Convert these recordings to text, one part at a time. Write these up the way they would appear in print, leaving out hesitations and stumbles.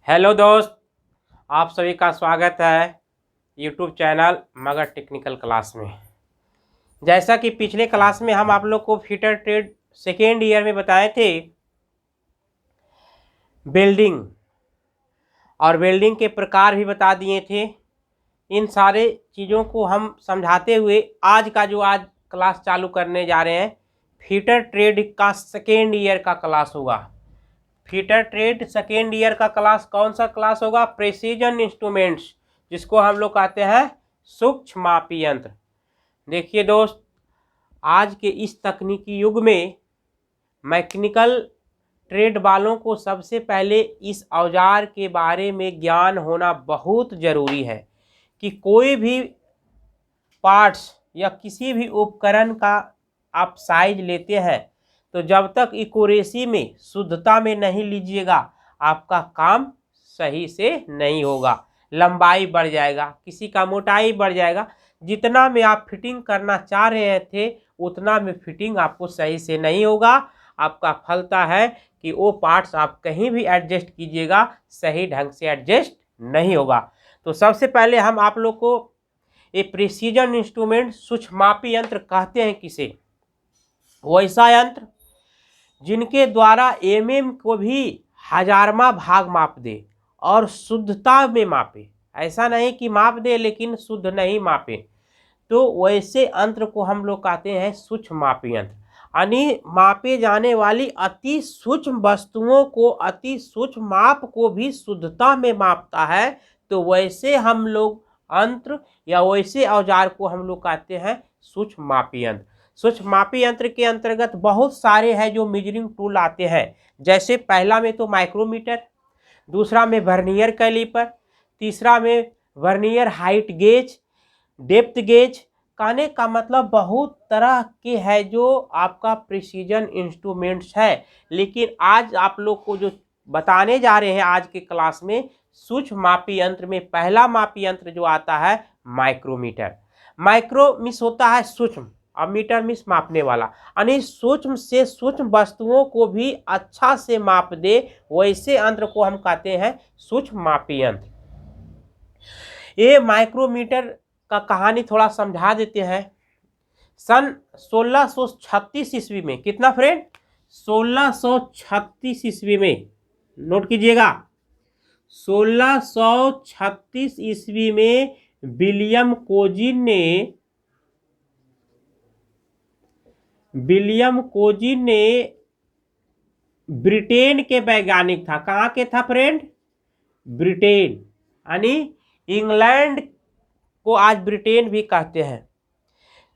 Hello दोस्त, आप सभी का स्वागत है YouTube channel Magadh technical class में। जैसा कि पिछले क्लास में हम आप लोग को फिटर ट्रेड सेकेंड ईयर में बताए थे वेल्डिंग और वेल्डिंग के प्रकार भी बता दिए थे। इन सारे चीज़ों को हम समझाते हुए आज क्लास चालू करने जा रहे हैं। फिटर ट्रेड का सेकेंड ईयर का क्लास होगा। फिटर ट्रेड सेकेंड ईयर का क्लास कौन सा क्लास होगा? प्रेसिजन इंस्ट्रूमेंट्स, जिसको हम लोग कहते हैं सूक्ष्म मापी यंत्र। देखिए दोस्त, आज के इस तकनीकी युग में मैकेनिकल ट्रेड वालों को सबसे पहले इस औजार के बारे में ज्ञान होना बहुत ज़रूरी है कि कोई भी पार्ट्स या किसी भी उपकरण का आप साइज लेते हैं तो जब तक एक्यूरेसी में, शुद्धता में नहीं लीजिएगा, आपका काम सही से नहीं होगा। लंबाई बढ़ जाएगा, किसी का मोटाई बढ़ जाएगा। जितना में आप फिटिंग करना चाह रहे थे उतना में फिटिंग आपको सही से नहीं होगा। आपका फलता है कि वो पार्ट्स आप कहीं भी एडजस्ट कीजिएगा, सही ढंग से एडजस्ट नहीं होगा। तो सबसे पहले हम आप लोग को ये प्रिसीजन इंस्ट्रूमेंट, सूक्ष्म मापी यंत्र कहते हैं किसे? वैसा यंत्र जिनके द्वारा को भी हजारमा भाग माप दे और शुद्धता में मापे। ऐसा नहीं कि माप दे लेकिन शुद्ध नहीं मापे। तो वैसे यंत्र को हम लोग कहते हैं सूक्ष्म मापी यंत्र। यानी मापे जाने वाली अति सूक्ष्म वस्तुओं को, अति सूक्ष्म माप को भी शुद्धता में मापता है। तो वैसे हम लोग यंत्र या वैसे औजार को हम लोग कहते हैं सूक्ष्म मापी यंत्र। सूक्ष्म मापी यंत्र के अंतर्गत बहुत सारे हैं जो मेजरिंग टूल आते हैं। जैसे पहला में तो माइक्रोमीटर, दूसरा में वर्नियर कैलीपर, तीसरा में vernier height gauge, depth gauge. कहने का मतलब बहुत तरह के है जो आपका प्रिसीजन इंस्ट्रूमेंट्स है। लेकिन आज आप लोग को जो बताने जा रहे हैं आज के क्लास में, सूक्ष्म मापी यंत्र में पहला मापी यंत्र जो आता है माइक्रोमीटर। माइक्रो मिस होता है सूक्ष्म और मीटर मिस मापने वाला, यानी सूक्ष्म से सूक्ष्म वस्तुओं को भी अच्छा से माप दे, वैसे यंत्र को हम कहते हैं सूक्ष्म मापी यंत्र। ये माइक्रोमीटर का कहानी थोड़ा समझा देते हैं। सन 1636 ईस्वी में, कितना फ्रेंड? 1636 ईस्वी में, नोट कीजिएगा, 1636 ईस्वी में विलियम कोजिन ने ब्रिटेन के वैज्ञानिक था। कहाँ के था फ्रेंड? ब्रिटेन, यानी इंग्लैंड को आज ब्रिटेन भी कहते हैं।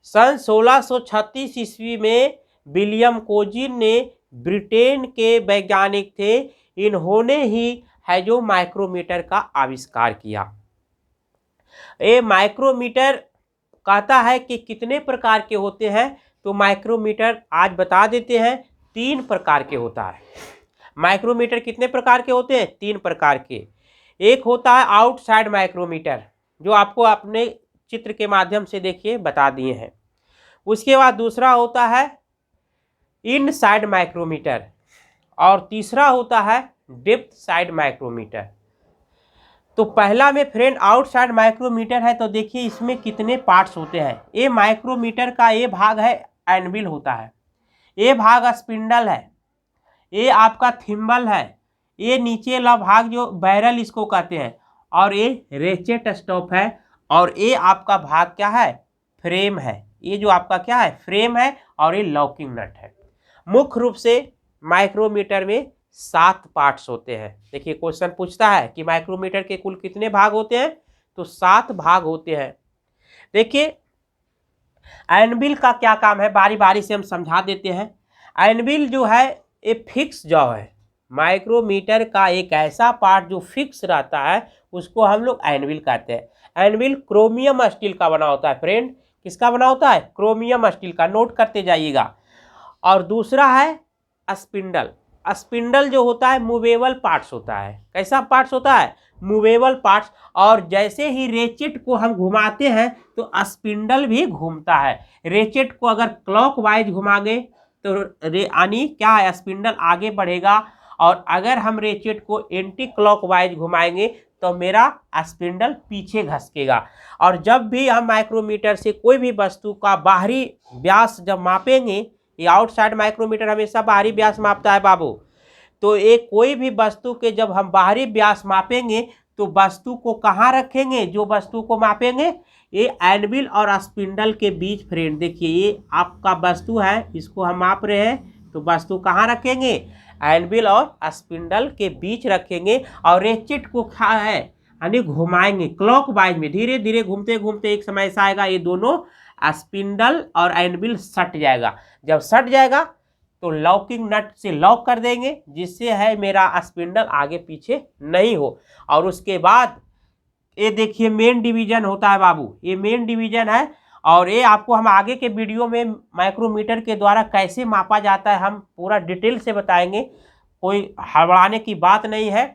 सन 1636 ईस्वी में विलियम कोजिन ने, ब्रिटेन के वैज्ञानिक थे, इन्होंने ही है जो माइक्रोमीटर का आविष्कार किया। ये माइक्रोमीटर कहता है कि कितने प्रकार के होते हैं, तो माइक्रोमीटर आज बता देते हैं 3 प्रकार के होता है। माइक्रोमीटर कितने प्रकार के होते हैं? 3 प्रकार के। एक होता है आउटसाइड माइक्रोमीटर, जो आपको अपने चित्र के माध्यम से देखिए बता दिए हैं। उसके बाद दूसरा होता है इनसाइड माइक्रोमीटर और तीसरा होता है डेप्थ साइड माइक्रोमीटर। तो पहला में फ्रेंड आउटसाइड माइक्रोमीटर है, तो देखिए इसमें कितने पार्ट्स होते हैं। ये माइक्रोमीटर का ये भाग है एनविल होता है, ये भाग स्पिंडल है, ये आपका थिम्बल है, ये नीचे वाला भाग जो बैरल इसको कहते हैं, और ये रेचेट स्टॉप है, और ये आपका भाग क्या है? फ्रेम है। ये जो आपका क्या है? फ्रेम है, और ये लॉकिंग नट है। मुख्य रूप से माइक्रोमीटर में 7 पार्ट्स होते हैं। देखिए क्वेश्चन पूछता है कि माइक्रोमीटर के कुल कितने भाग होते हैं, तो 7 भाग होते हैं। देखिए एनविल का क्या काम है, बारी बारी से हम समझा देते हैं। एनविल जो है ये फिक्स जॉ है। माइक्रोमीटर का एक ऐसा पार्ट जो फिक्स रहता है उसको हम लोग एनविल कहते हैं। एनविल क्रोमियम स्टील का बना होता है फ्रेंड। किसका बना होता है? क्रोमियम स्टील का, नोट करते जाइएगा। और दूसरा है स्पिंडल। स्पिंडल जो होता है मूवेबल पार्ट्स होता है। कैसा पार्ट्स होता है? Movable parts. और जैसे ही रेचेट को हम घुमाते हैं तो स्पिंडल भी घूमता है। रेचेट को अगर क्लॉकवाइज घुमाएंगे तो यानी क्या है? स्पिंडल आगे बढ़ेगा, और अगर हम रेचेट को एंटी क्लॉकवाइज घुमाएंगे तो मेरा स्पिंडल पीछे घसकेगा। और जब भी हम माइक्रोमीटर से कोई भी वस्तु का बाहरी व्यास जब मापेंगे, ये आउटसाइड माइक्रोमीटर हमेशा बाहरी व्यास मापता है बाबू, तो एक कोई भी वस्तु के जब हम बाहरी व्यास मापेंगे तो वस्तु को कहाँ रखेंगे, जो वस्तु को मापेंगे ये एनविल और स्पिंडल के बीच। फ्रेंड देखिए, ये आपका वस्तु है, इसको हम माप रहे हैं, तो वस्तु कहाँ रखेंगे, एनविल और स्पिंडल के बीच रखेंगे। और रेचेट को क्या है, यानी घुमाएंगे क्लॉकवाइज में, धीरे धीरे घूमते घूमते एक समय ऐसा आएगा ये दोनों स्पिंडल और एनविल सट जाएगा। जब सट जाएगा तो लॉकिंग नट से लॉक कर देंगे, जिससे है मेरा स्पिंडल आगे पीछे नहीं हो। और उसके बाद ये देखिए मेन डिवीजन होता है बाबू, ये मेन डिवीजन है। और ये आपको हम आगे के वीडियो में माइक्रोमीटर के द्वारा कैसे मापा जाता है हम पूरा डिटेल से बताएंगे, कोई हड़बड़ाने की बात नहीं है।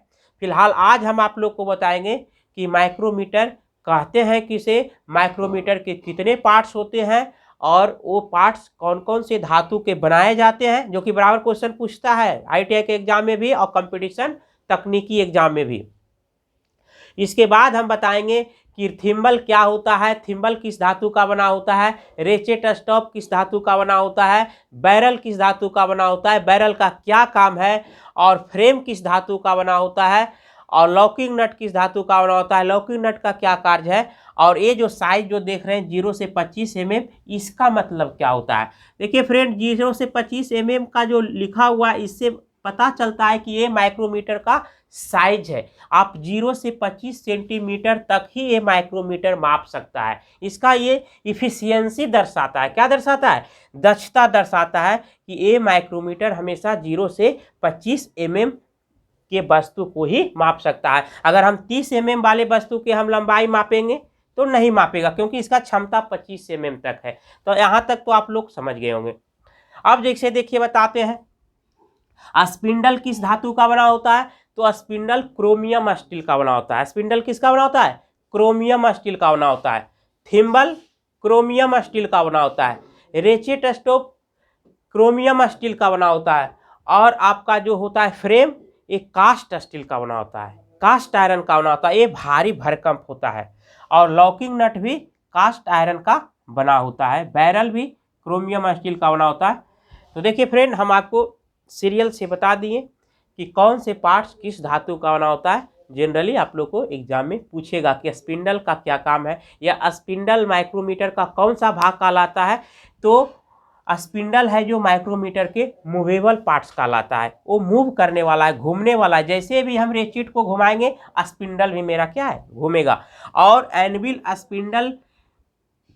फिलहाल आज हम आप लोग को बताएंगे कि माइक्रोमीटर कहते हैं किसे, माइक्रोमीटर के कितने पार्ट्स होते हैं और वो पार्ट्स कौन कौन से धातु के बनाए जाते हैं, जो कि बराबर क्वेश्चन पूछता है ITI के एग्जाम में भी और कंपटीशन तकनीकी एग्जाम में भी। इसके बाद हम बताएंगे कि थिम्बल क्या होता है, थिम्बल किस धातु का बना होता है, रेचेट स्टॉप किस धातु का बना होता है, बैरल किस धातु का बना होता है, बैरल का क्या काम है, और फ्रेम किस धातु का बना होता है, और लॉकिंग नट किस धातु का बना होता है, लॉकिंग नट का क्या कार्य है, और ये जो साइज जो देख रहे हैं 0 से 25 mm, इसका मतलब क्या होता है। देखिए फ्रेंड, 0 से 25 mm का जो लिखा हुआ है इससे पता चलता है कि ये माइक्रोमीटर का साइज है। आप 0 से 25 सेंटीमीटर तक ही ये माइक्रोमीटर माप सकता है। इसका ये इफिशियंसी दर्शाता है, क्या दर्शाता है, दक्षता दर्शाता है कि ये माइक्रोमीटर हमेशा 0 से 25 mm के वस्तु को ही माप सकता है। अगर हम 30 mm वाले वस्तु के हम लंबाई मापेंगे तो नहीं मापेगा, क्योंकि इसका क्षमता 25 mm तक है। तो यहाँ तक तो आप लोग समझ गए होंगे। अब जैसे देखिए बताते हैं स्पिंडल किस धातु का बना होता है, तो स्पिंडल क्रोमियम स्टील का बना होता है। स्पिंडल किसका बना होता है, क्रोमियम स्टील का बना होता है। थिम्बल क्रोमियम स्टील का बना होता है। रेचेट स्टॉप क्रोमियम स्टील का बना होता है। और आपका जो होता है फ्रेम, एक कास्ट स्टील का बना होता है, कास्ट आयरन का बना होता है, ये भारी भरकम होता है। और लॉकिंग नट भी कास्ट आयरन का बना होता है। बैरल भी क्रोमियम स्टील का बना होता है। तो देखिए फ्रेंड, हम आपको सीरियल से बता दिए कि कौन से पार्ट्स किस धातु का बना होता है। जनरली आप लोग को एग्जाम में पूछेगा कि स्पिंडल का क्या काम है, या स्पिंडल माइक्रोमीटर का कौन सा भाग कहलाता है। तो स्पिंडल है जो माइक्रोमीटर के मूवेबल पार्ट्स कहलाता है, वो मूव करने वाला है, घूमने वाला है। जैसे भी हम रेचेट को घुमाएंगे स्पिंडल भी मेरा क्या है, घूमेगा। और एनविल स्पिंडल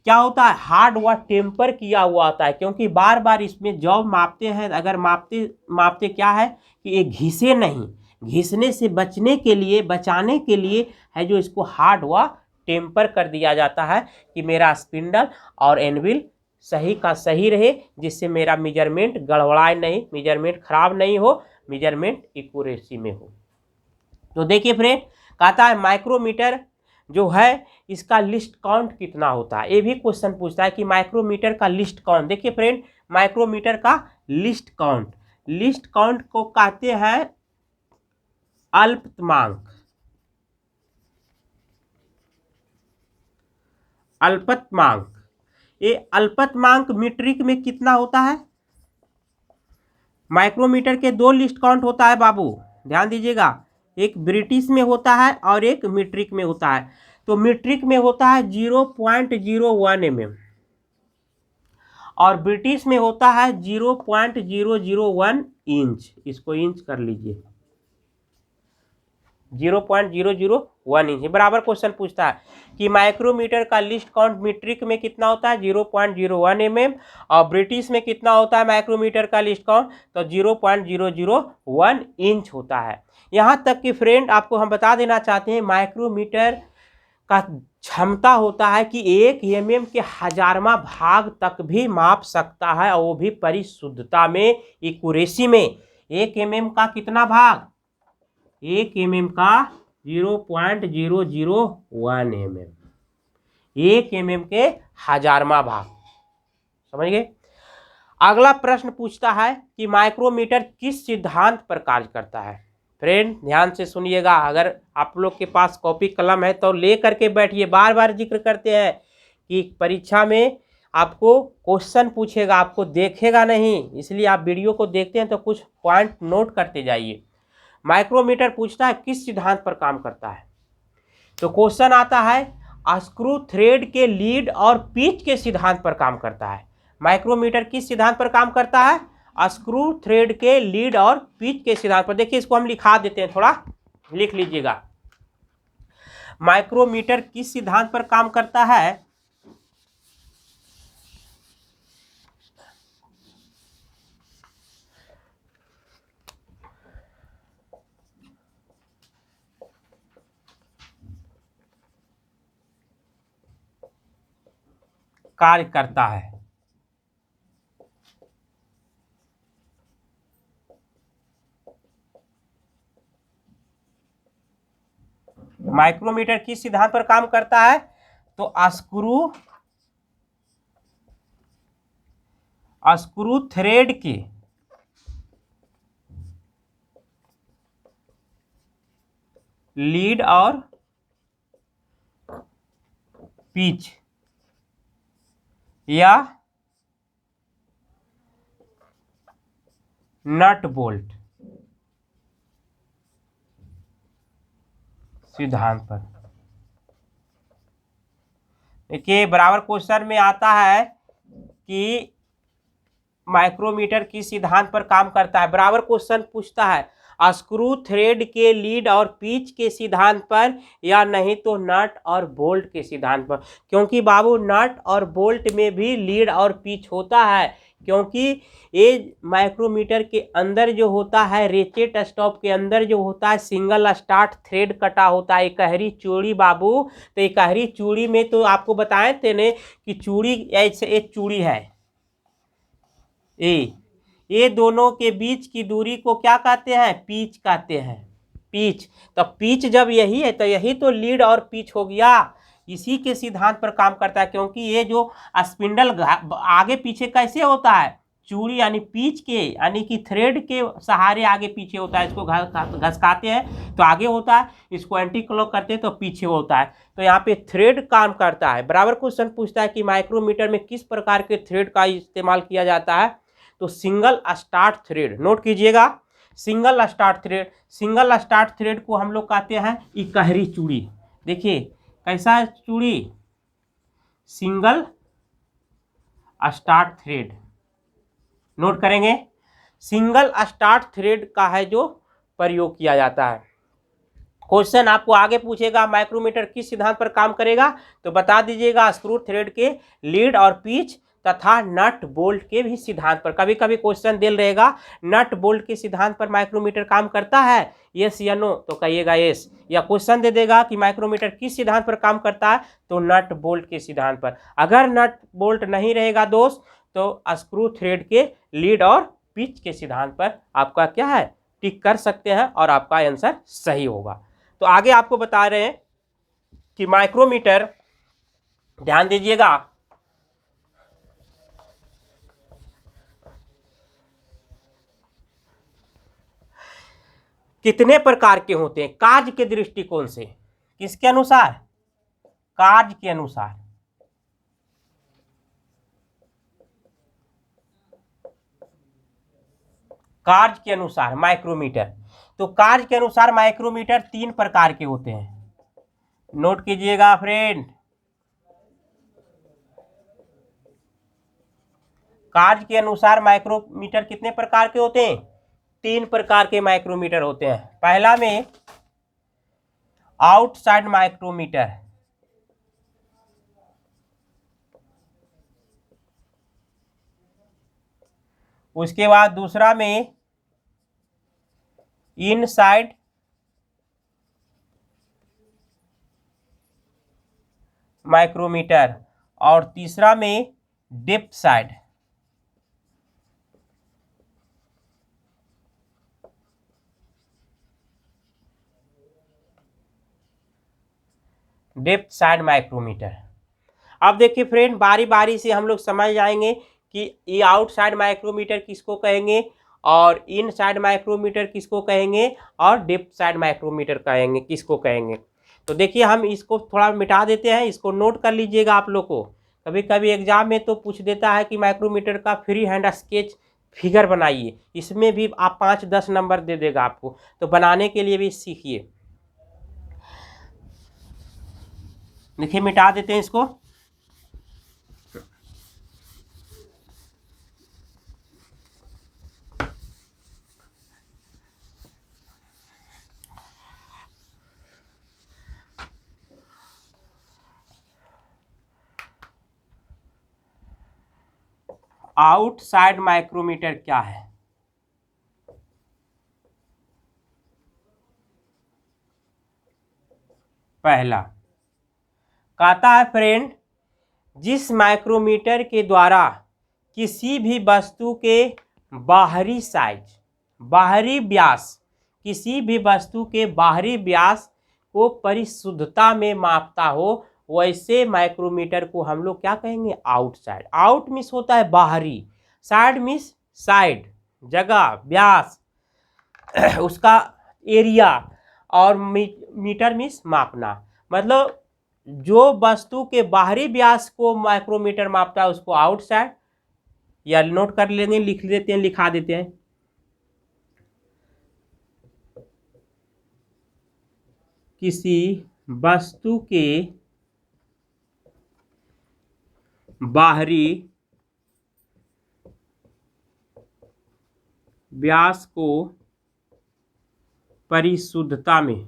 क्या होता है, हार्ड व टेम्पर किया हुआ होता है, क्योंकि बार बार इसमें जब मापते हैं, अगर मापते क्या है कि ये घिसे नहीं, घिसने से बचाने के लिए है जो इसको हार्ड व टेम्पर कर दिया जाता है कि मेरा स्पिंडल और एनविल सही का सही रहे, जिससे मेरा मेजरमेंट गड़बड़ाए नहीं, मेजरमेंट खराब नहीं हो, मेजरमेंट एक्यूरेसी में हो। तो देखिए फ्रेंड, कहता है माइक्रोमीटर जो है इसका लिस्ट काउंट कितना होता है। ये भी क्वेश्चन पूछता है कि माइक्रोमीटर का लिस्ट काउंट। देखिए फ्रेंड, माइक्रोमीटर का लिस्ट काउंट को कहते हैं अल्पतमांक। ये अल्पतमांक मीट्रिक में कितना होता है। माइक्रोमीटर के 2 लिस्ट काउंट होता है बाबू, ध्यान दीजिएगा, एक ब्रिटिश में होता है और एक मीट्रिक में होता है। तो मीट्रिक में होता है 0.01 mm और ब्रिटिश में होता है 0.001 इंच। इसको इंच कर लीजिए, 0.001 इंच। बराबर क्वेश्चन पूछता है कि माइक्रोमीटर का लिस्ट काउंट मीट्रिक में कितना होता है, 0.01 mm, और ब्रिटिश में कितना होता है माइक्रोमीटर का लिस्ट काउंट, तो 0.001 इंच होता है। यहाँ तक कि फ्रेंड आपको हम बता देना चाहते हैं माइक्रोमीटर का क्षमता होता है कि 1 mm के 1000वां भाग तक भी माप सकता है, और वो भी परिशुद्धता में, एक्यूरेसी में। 1 mm का कितना भाग, 1 mm का 0.001 mm, 1 mm के 1000वां भाग, समझ गए। अगला प्रश्न पूछता है कि माइक्रोमीटर किस सिद्धांत पर कार्य करता है। फ्रेंड ध्यान से सुनिएगा, अगर आप लोग के पास कॉपी कलम है तो ले करके बैठिए। बार बार जिक्र करते हैं कि परीक्षा में आपको क्वेश्चन पूछेगा, आपको देखेगा नहीं, इसलिए आप वीडियो को देखते हैं तो कुछ पॉइंट नोट करते जाइए। माइक्रोमीटर पूछता है किस सिद्धांत पर काम करता है, तो क्वेश्चन आता है स्क्रू थ्रेड के लीड और पिच के सिद्धांत पर काम करता है। माइक्रोमीटर किस सिद्धांत पर काम करता है? स्क्रू थ्रेड के लीड और पिच के सिद्धांत पर। देखिए इसको हम लिखा देते हैं, थोड़ा लिख लीजिएगा। माइक्रोमीटर किस सिद्धांत पर काम करता है? कार्य करता है। माइक्रोमीटर किस सिद्धांत पर काम करता है? तो स्क्रू थ्रेड के लीड और पिच या नट बोल्ट सिद्धांत पर। देखिए बराबर क्वेश्चन में आता है कि माइक्रोमीटर किस सिद्धांत पर काम करता है। बराबर क्वेश्चन पूछता है स्क्रू थ्रेड के लीड और पिच के सिद्धांत पर या नहीं तो नट और बोल्ट के सिद्धांत पर। क्योंकि बाबू नट और बोल्ट में भी लीड और पिच होता है, क्योंकि ये माइक्रोमीटर के अंदर जो होता है, रेचेट स्टॉप के अंदर जो होता है, सिंगल स्टार्ट थ्रेड कटा होता है। इकहरी चूड़ी बाबू, तो इकहरी चूड़ी में तो आपको बताए थे ने कि चूड़ी ऐसे एक चूड़ी है, ये दोनों के बीच की दूरी को क्या कहते हैं? पीच कहते हैं। पीच, तो पीच जब यही है तो यही तो लीड और पीच हो गया। इसी के सिद्धांत पर काम करता है, क्योंकि ये जो स्पिंडल आगे पीछे कैसे होता है? चूड़ी यानी पीच के यानी कि थ्रेड के सहारे आगे पीछे होता है। इसको घसकाते हैं तो आगे होता है, इसको एंटी क्लॉक करते हैं तो पीछे होता है। तो यहाँ पे थ्रेड काम करता है। बराबर क्वेश्चन पूछता है कि माइक्रोमीटर में किस प्रकार के थ्रेड का इस्तेमाल किया जाता है? तो सिंगल स्टार्ट थ्रेड। नोट कीजिएगा, single start thread. Single start thread को हम लोग कहते हैं इकहरी चूड़ी। देखिए कैसा है चूड़ी? Single start thread. नोट करेंगे, सिंगल स्टार्ट थ्रेड का है जो प्रयोग किया जाता है। क्वेश्चन आपको आगे पूछेगा माइक्रोमीटर किस सिद्धांत पर काम करेगा, तो बता दीजिएगा स्क्रू थ्रेड के लीड और पिच तथा नट बोल्ट के भी सिद्धांत पर। कभी कभी क्वेश्चन दिल रहेगा नट बोल्ट के सिद्धांत पर माइक्रोमीटर काम करता है, यस या नो, तो कहिएगा यस। या क्वेश्चन दे देगा कि माइक्रोमीटर किस सिद्धांत पर काम करता है, तो नट बोल्ट के सिद्धांत पर। अगर नट बोल्ट नहीं रहेगा दोस्त, तो स्क्रू थ्रेड के लीड और पिच के सिद्धांत पर आपका क्या है, टिक कर सकते हैं और आपका आंसर सही होगा। तो आगे आपको बता रहे हैं कि माइक्रोमीटर, ध्यान दीजिएगा, कितने प्रकार के होते हैं कार्य के दृष्टिकोण से। किसके अनुसार? कार्य के अनुसार। कार्य के अनुसार माइक्रोमीटर, तो कार्य के अनुसार माइक्रोमीटर 3 प्रकार के होते हैं। नोट कीजिएगा फ्रेंड, कार्य के अनुसार माइक्रोमीटर कितने प्रकार के होते हैं? 3 प्रकार के माइक्रोमीटर होते हैं। पहला में आउटसाइड माइक्रोमीटर, उसके बाद दूसरा में इनसाइड माइक्रोमीटर और तीसरा में depth side. Depth side micrometer. अब देखिए फ्रेंड, बारी बारी से हम लोग समझ जाएंगे कि ये आउटसाइड माइक्रोमीटर किसको कहेंगे और इनसाइड माइक्रोमीटर किसको कहेंगे और डेप्थ साइड माइक्रोमीटर कहेंगे किसको कहेंगे। तो देखिए हम इसको थोड़ा मिटा देते हैं, इसको नोट कर लीजिएगा आप लोग को। कभी कभी एग्जाम में तो पूछ देता है कि माइक्रोमीटर का फ्री हैंड स्केच फिगर बनाइए, इसमें भी आप 5-10 नंबर दे देगा आपको, तो बनाने के लिए भी सीखिए। देखिए मिटा देते हैं इसको। आउटसाइड माइक्रोमीटर क्या है? पहला कहता है फ्रेंड, जिस माइक्रोमीटर के द्वारा किसी भी वस्तु के बाहरी साइज, बाहरी व्यास, किसी भी वस्तु के बाहरी व्यास को परिशुद्धता में मापता हो, वैसे माइक्रोमीटर को हम लोग क्या कहेंगे? आउटसाइड। आउट मीन्स होता है बाहरी, साइड मीन्स साइड, जगह, व्यास, उसका एरिया, और मीटर मीन्स मापना। मतलब जो वस्तु के बाहरी व्यास को माइक्रोमीटर मापता है उसको आउटसाइड, या नोट कर लेंगे, लिख लेते हैं, लिखा देते हैं। किसी वस्तु के बाहरी व्यास को परिशुद्धता में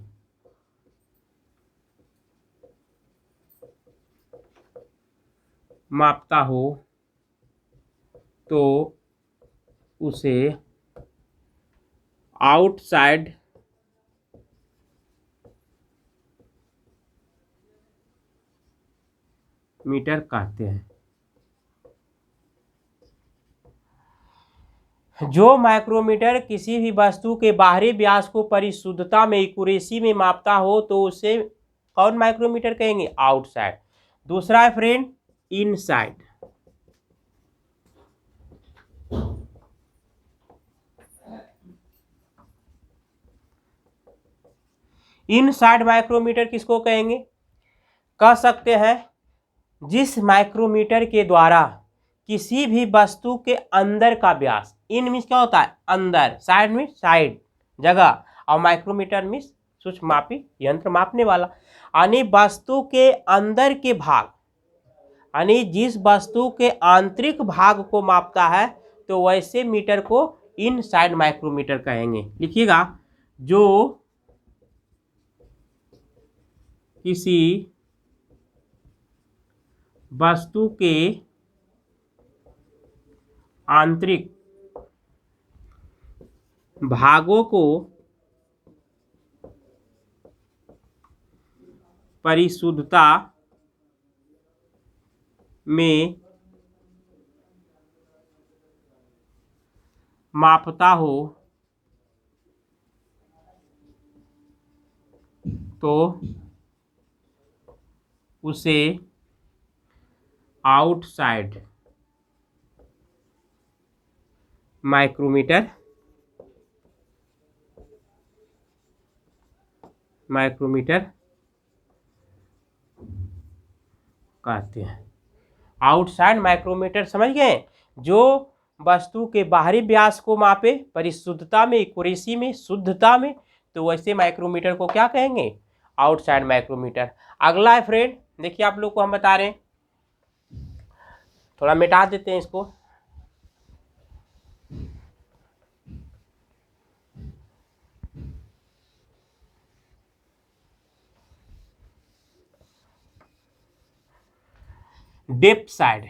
मापता हो तो उसे आउटसाइड मीटर कहते हैं। जो माइक्रोमीटर किसी भी वस्तु के बाहरी व्यास को परिशुद्धता में, एक्यूरेसी में मापता हो तो उसे कौन माइक्रोमीटर कहेंगे? आउटसाइड। दूसरा है फ्रेंड इनसाइड। इनसाइड माइक्रोमीटर किसको कहेंगे? कह सकते हैं जिस माइक्रोमीटर के द्वारा किसी भी वस्तु के अंदर का व्यास, इन मीन्स क्या होता है? अंदर, साइड मीन्स साइड, जगह, और माइक्रोमीटर मीन्स सूक्ष्म मापी यंत्र, मापने वाला। यानी वस्तु के अंदर के भाग, यानी जिस वस्तु के आंतरिक भाग को मापता है तो वैसे मीटर को इनसाइड माइक्रोमीटर कहेंगे। लिखिएगा, जो किसी वस्तु के आंतरिक भागों को परिशुद्धता में मापता हो तो उसे आउटसाइड माइक्रोमीटर कहते हैं। आउटसाइड माइक्रोमीटर समझ गए? जो वस्तु के बाहरी व्यास को मापे परिशुद्धता में, एक्यूरेसी में, शुद्धता में, तो वैसे माइक्रोमीटर को क्या कहेंगे? Outside micrometer. अगला है फ्रेंड, देखिए आप लोग को हम बता रहे हैं, थोड़ा मिटा देते हैं इसको। Depth side.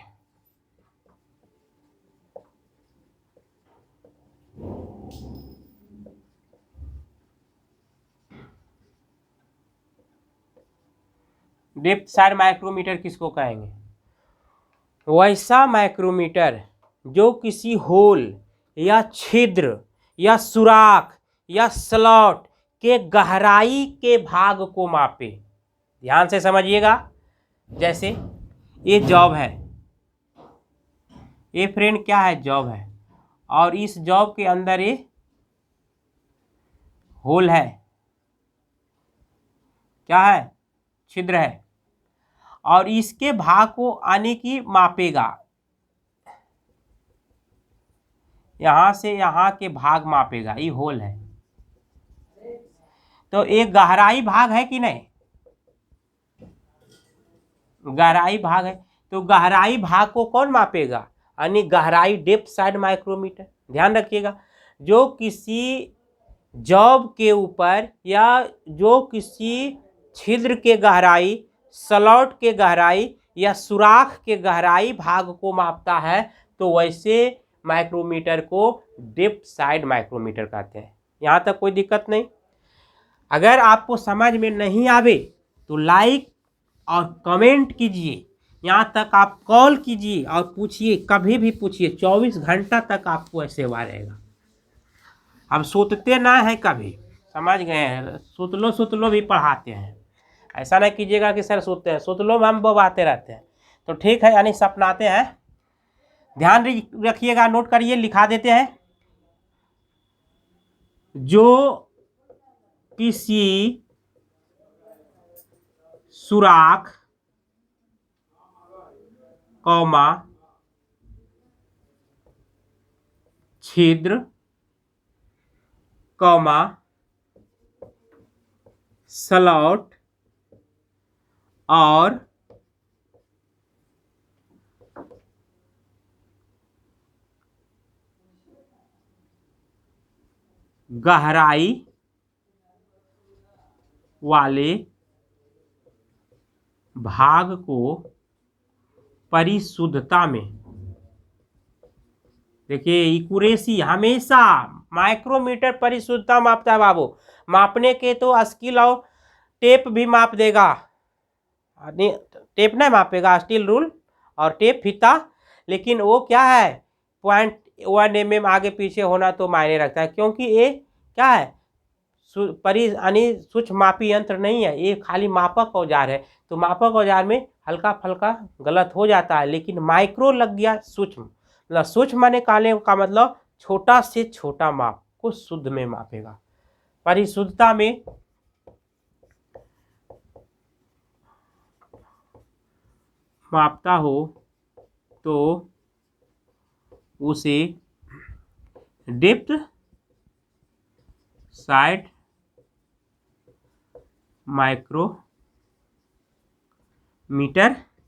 Depth side micrometer किसको कहेंगे? वैसा माइक्रोमीटर जो किसी होल या छिद्र या सुराख या स्लॉट के गहराई के भाग को मापे। ध्यान से समझिएगा, जैसे ये जॉब है, ये फ्रेंड क्या है, जॉब है, और इस जॉब के अंदर ये होल है, क्या है, छिद्र है, और इसके भाग को आने की मापेगा, यहां से यहां के भाग मापेगा, ये होल है। तो एक गहराई भाग है कि नहीं, गहराई भाग है, तो गहराई भाग को कौन मापेगा, यानी गहराई, डेप्थ साइड माइक्रोमीटर। ध्यान रखिएगा, जो किसी जॉब के ऊपर या जो किसी छिद्र के गहराई, स्लॉट के गहराई या सुराख के गहराई भाग को मापता है, तो वैसे माइक्रोमीटर को डेप्थ साइड माइक्रोमीटर कहते हैं। यहाँ तक कोई दिक्कत नहीं। अगर आपको समझ में नहीं आवे तो लाइक और कमेंट कीजिए, यहाँ तक आप कॉल कीजिए और पूछिए, कभी भी पूछिए, 24 घंटा तक आपको ऐसे हुआ रहेगा। हम सोचते ना है कभी, समझ गए हैं, सुतलो भी पढ़ाते हैं, ऐसा नहीं कीजिएगा कि सर सोते हैं, सुतलो में हम बवाते रहते हैं, तो ठीक है, यानी सपनाते हैं। ध्यान रखिएगा, नोट करिए, लिखा देते हैं, जो किसी सुराख, कौमा, छिद्र, कौमा, स्लॉट और गहराई वाले भाग को परिशुद्धता में, देखिए एक्यूरेसी, हमेशा माइक्रोमीटर परिशुद्धता मापता है बाबू। मापने के तो स्केल और टेप भी माप देगा, टेप नहीं मापेगा, स्टील रूल और टेप फीता, लेकिन वो क्या है, 0.1 mm आगे पीछे होना तो मायने रखता है, क्योंकि ये क्या है, यानी सूक्ष्म मापी यंत्र नहीं है, ये खाली मापक औजार है। तो मापक औजार में हल्का फल्का गलत हो जाता है, लेकिन माइक्रो लग गया सूक्ष्म, मतलब सूक्ष्म माने कहने का मतलब छोटा से छोटा माप को शुद्ध में मापेगा। परिशुद्धता में मापता हो तो उसे डेप्थ साइड माइक्रोमीटर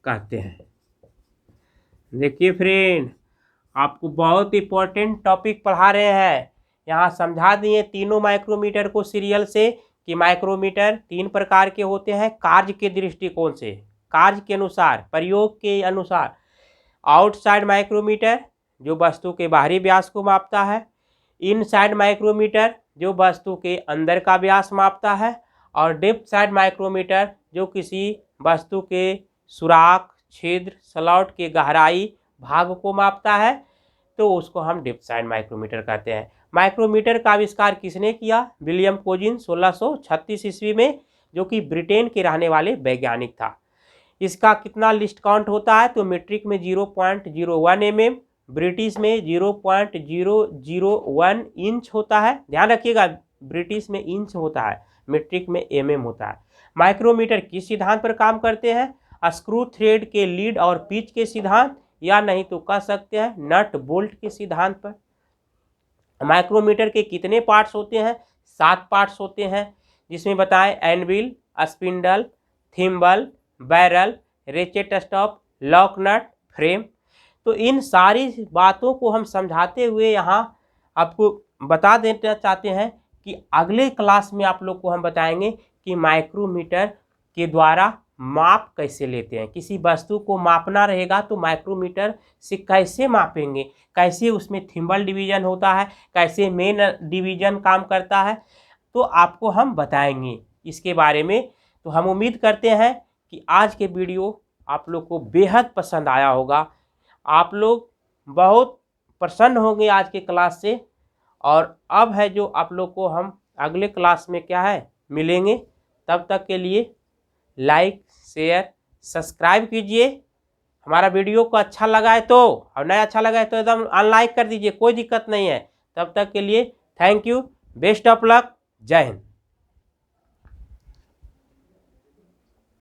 कहते हैं। देखिए फ्रेंड, आपको बहुत इंपॉर्टेंट टॉपिक पढ़ा रहे हैं, यहाँ समझा दिए तीनों माइक्रोमीटर को सीरियल से, कि माइक्रोमीटर 3 प्रकार के होते हैं, कार्य के दृष्टिकोण से, कार्य के अनुसार, प्रयोग के अनुसार। आउटसाइड माइक्रोमीटर जो वस्तु के बाहरी व्यास को मापता है, इनसाइड माइक्रोमीटर जो वस्तु के अंदर का व्यास मापता है, और डेप्थ साइड माइक्रोमीटर जो किसी वस्तु के सुराख, छिद्र, स्लॉट के गहराई भाग को मापता है, तो उसको हम डेप्थ साइड माइक्रोमीटर कहते हैं। माइक्रोमीटर का आविष्कार किसने किया, विलियम कोजिन 1636 ईस्वी में, जो कि ब्रिटेन के रहने वाले वैज्ञानिक था। इसका कितना लिस्ट काउंट होता है, तो मीट्रिक में 0.01 mm, ब्रिटिश में 0.001 इंच होता है। ध्यान रखिएगा, ब्रिटिश में इंच होता है, मीट्रिक में mm होता है। माइक्रोमीटर किस सिद्धांत पर काम करते हैं, स्क्रू थ्रेड के लीड और पिच के सिद्धांत, या नहीं तो कह सकते हैं नट बोल्ट के सिद्धांत पर। माइक्रोमीटर के कितने पार्ट्स होते हैं, 7 पार्ट्स होते हैं, जिसमें बताएं anvil, spindle, thimble, barrel, ratchet stop, lock nut, frame. तो इन सारी बातों को हम समझाते हुए यहाँ आपको बता देना चाहते हैं कि अगले क्लास में आप लोग को हम बताएंगे कि माइक्रोमीटर के द्वारा माप कैसे लेते हैं। किसी वस्तु को मापना रहेगा तो माइक्रोमीटर से कैसे मापेंगे, कैसे उसमें थिम्बल डिवीजन होता है, कैसे मेन डिवीजन काम करता है, तो आपको हम बताएंगे इसके बारे में। तो हम उम्मीद करते हैं कि आज के वीडियो आप लोग को बेहद पसंद आया होगा, आप लोग बहुत प्रसन्न होंगे आज के क्लास से। और अब है जो आप लोग को हम अगले क्लास में क्या है मिलेंगे, तब तक के लिए लाइक, शेयर, सब्सक्राइब कीजिए। हमारा वीडियो को अच्छा लगा है तो, और नहीं अच्छा लगा है तो एकदम अनलाइक कर दीजिए, कोई दिक्कत नहीं है। तब तक के लिए thank you, best of luck, जय हिंद।